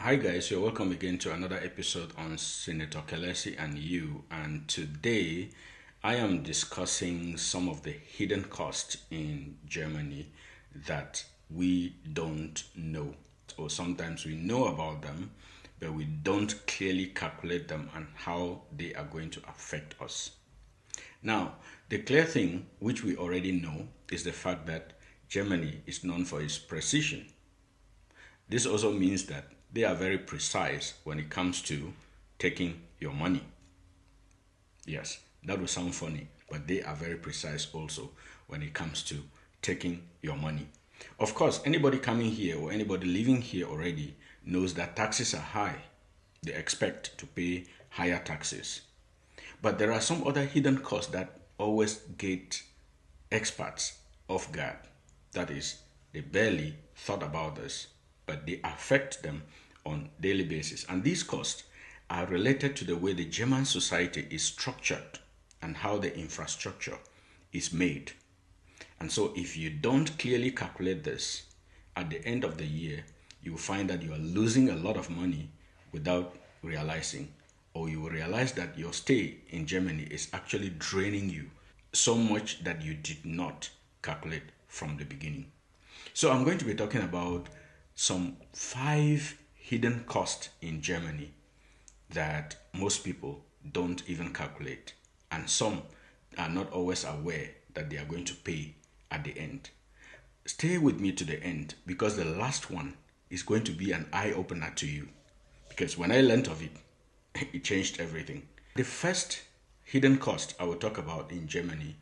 Hi guys, you're welcome again to another episode on Senator Kelesi and you. And today I am discussing some of the hidden costs in Germany that we don't know, or sometimes we know about them, but we don't clearly calculate them and how they are going to affect us. Now, the clear thing, which we already know, is the fact that Germany is known for its precision. This also means that they are very precise when it comes to taking your money. Yes, that will sound funny, but they are very precise also when it comes to taking your money. Of course, anybody coming here or anybody living here already knows that taxes are high. They expect to pay higher taxes. But there are some other hidden costs that always get experts off guard. That is, they barely thought about this, but they affect them on a daily basis. And these costs are related to the way the German society is structured and how the infrastructure is made. And so if you don't clearly calculate this, at the end of the year, you will find that you are losing a lot of money without realizing, or you will realize that your stay in Germany is actually draining you so much that you did not calculate from the beginning. So I'm going to be talking about some 5 hidden costs in Germany that most people don't even calculate, and some are not always aware that they are going to pay at the end. Stay with me to the end, because the last one is going to be an eye-opener to you, because when I learned of it, it changed everything. The first hidden cost I will talk about in Germany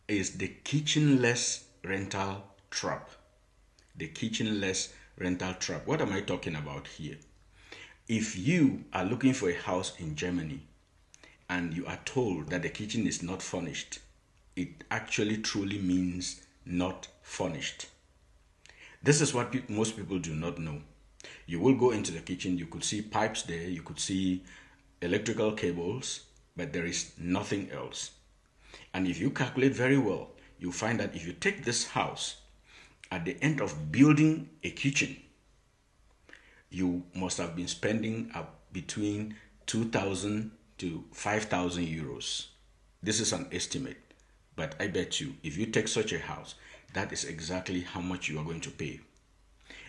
is the kitchenless rental trap. The kitchenless rental trap. What am I talking about here? If you are looking for a house in Germany and you are told that the kitchen is not furnished, it actually truly means not furnished. This is what most people do not know. You will go into the kitchen, you could see pipes there, you could see electrical cables, but there is nothing else. And if you calculate very well, you'll find that if you take this house, at the end of building a kitchen, you must have been spending between 2,000 to 5,000 euros. This is an estimate, but I bet you if you take such a house, that is exactly how much you are going to pay.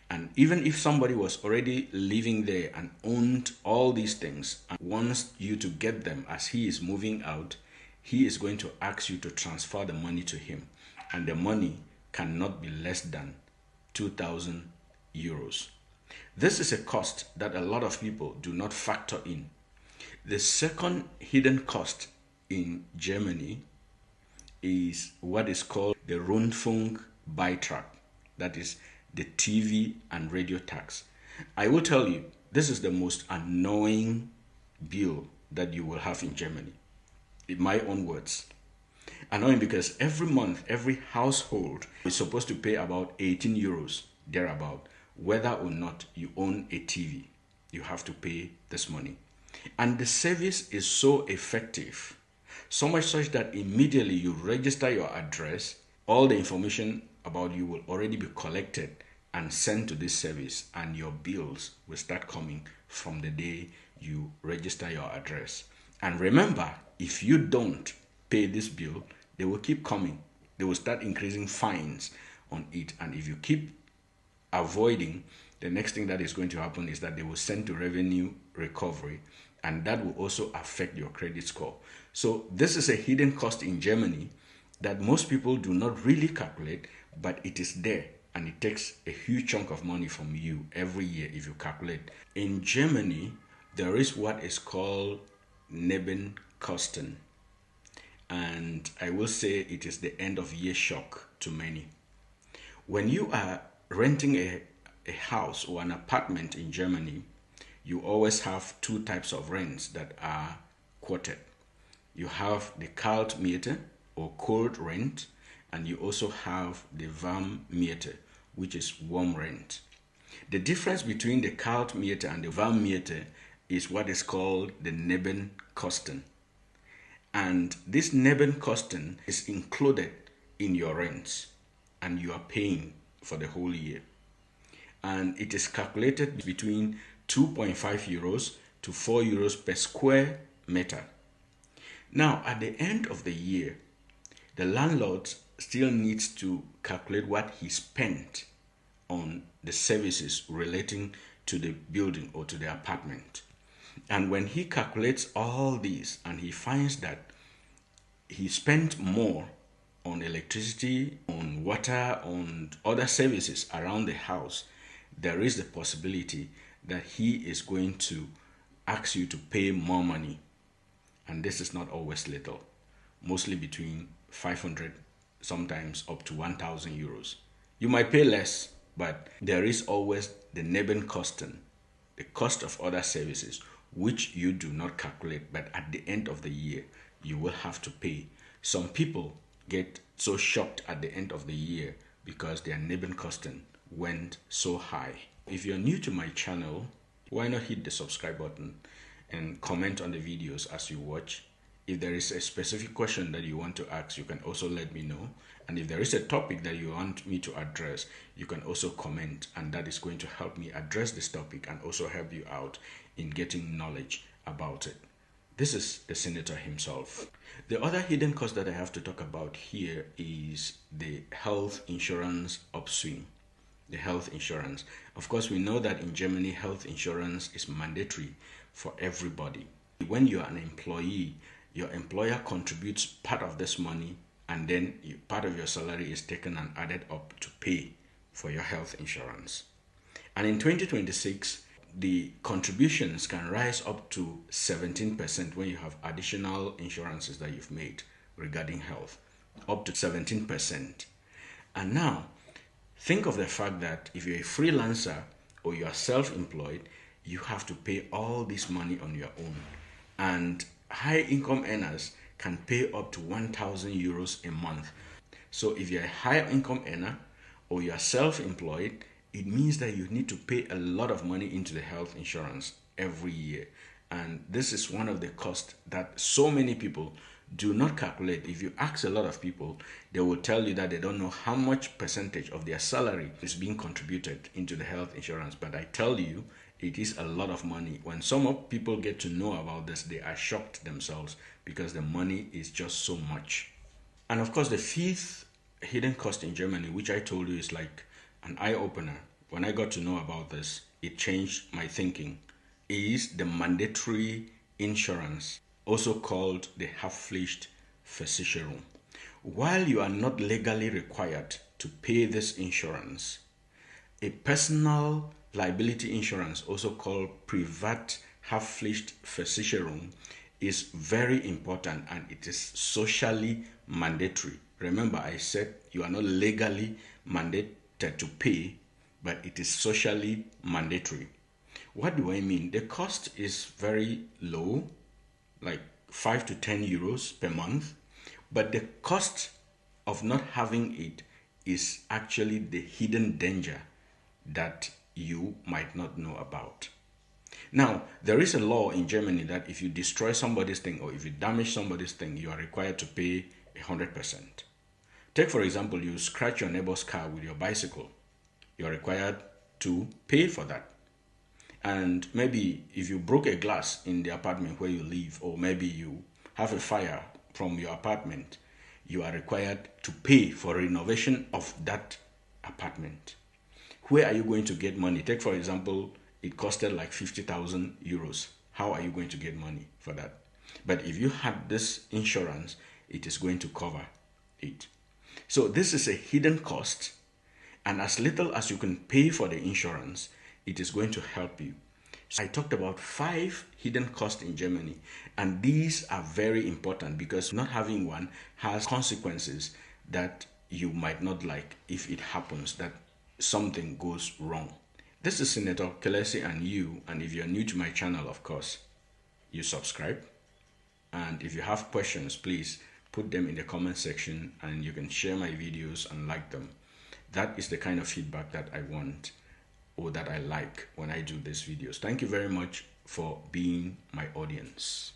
And even if somebody was already living there and owned all these things and wants you to get them as he is moving out, he is going to ask you to transfer the money to him, and the money cannot be less than 2,000 euros. This is a cost that a lot of people do not factor in. The second hidden cost in Germany is what is called the Rundfunkbeitrag, that is the TV and radio tax. I will tell you, this is the most annoying bill that you will have in Germany. In my own words. Annoying because every month, every household is supposed to pay about 18 euros, thereabout. Whether or not you own a TV, you have to pay this money. And the service is so effective, so much such that immediately you register your address, all the information about you will already be collected and sent to this service, and your bills will start coming from the day you register your address. And remember, if you don't pay this bill, they will keep coming. They will start increasing fines on it. And if you keep avoiding, the next thing that is going to happen is that they will send to revenue recovery, and that will also affect your credit score. So this is a hidden cost in Germany that most people do not really calculate, but it is there, and it takes a huge chunk of money from you every year if you calculate. In Germany, there is what is called Nebenkosten. And I will say it is the end of year shock to many. When you are renting a house or an apartment in Germany, you always have 2 types of rents that are quoted. You have the kalt Miete or cold rent, and you also have the warm Miete, which is warm rent. The difference between the kalt Miete and the warm Miete is what is called the Nebenkosten. And this Nebenkosten is included in your rents, and you are paying for the whole year. And it is calculated between 2.5 euros to 4 euros per square meter. Now, at the end of the year, the landlord still needs to calculate what he spent on the services relating to the building or to the apartment. And when he calculates all these and he finds that he spent more on electricity, on water, on other services around the house, there is the possibility that he is going to ask you to pay more money. And this is not always little, mostly between 500, sometimes up to 1,000 euros. You might pay less, but there is always the Nebenkosten, the cost of other services, which you do not calculate, but at the end of the year, you will have to pay. Some people get so shocked at the end of the year because their Nebenkosten went so high. If you're new to my channel, why not hit the subscribe button and comment on the videos as you watch. If there is a specific question that you want to ask, you can also let me know. And if there is a topic that you want me to address, you can also comment, and that is going to help me address this topic and also help you out in getting knowledge about it. This is the senator himself. The other hidden cost that I have to talk about here is the health insurance upswing. The health insurance. Of course, we know that in Germany, health insurance is mandatory for everybody. When you are an employee, your employer contributes part of this money, and then part of your salary is taken and added up to pay for your health insurance. And in 2026, the contributions can rise up to 17% when you have additional insurances that you've made regarding health, up to 17%. And now, think of the fact that if you're a freelancer or you are self-employed, you have to pay all this money on your own. And high income earners can pay up to 1,000 euros a month. So if you're a high income earner or you are self-employed, it means that you need to pay a lot of money into the health insurance every year. And this is one of the costs that so many people do not calculate. If you ask a lot of people, they will tell you that they don't know how much percentage of their salary is being contributed into the health insurance. But I tell you, it is a lot of money. When some people get to know about this, they are shocked themselves because the money is just so much. And of course, the fifth hidden cost in Germany, which I told you is like an eye-opener. When I got to know about this, it changed my thinking, is the mandatory insurance, also called the Haftpflichtversicherung. While you are not legally required to pay this insurance, a personal liability insurance, also called Privathaftpflichtversicherung, is very important, and it is socially mandatory. Remember, I said you are not legally mandated to pay, but it is socially mandatory. What do I mean? The cost is very low, like 5 to 10 euros per month, but the cost of not having it is actually the hidden danger that you might not know about. Now, there is a law in Germany that if you destroy somebody's thing or if you damage somebody's thing, you are required to pay 100%. Take, for example, you scratch your neighbor's car with your bicycle. You are required to pay for that. And maybe if you broke a glass in the apartment where you live, or maybe you have a fire from your apartment, you are required to pay for renovation of that apartment. Where are you going to get money? Take, for example, it costed like 50,000 euros. How are you going to get money for that? But if you had this insurance, it is going to cover it. So this is a hidden cost, and as little as you can pay for the insurance, it is going to help you. So I talked about 5 hidden costs in Germany, and these are very important because not having one has consequences that you might not like if it happens that something goes wrong. This is Senator Kelesi and if you're new to my channel, of course, you subscribe. And if you have questions, please put them in the comment section, and you can share my videos and like them. That is the kind of feedback that I want, or that I like when I do these videos. Thank you very much for being my audience.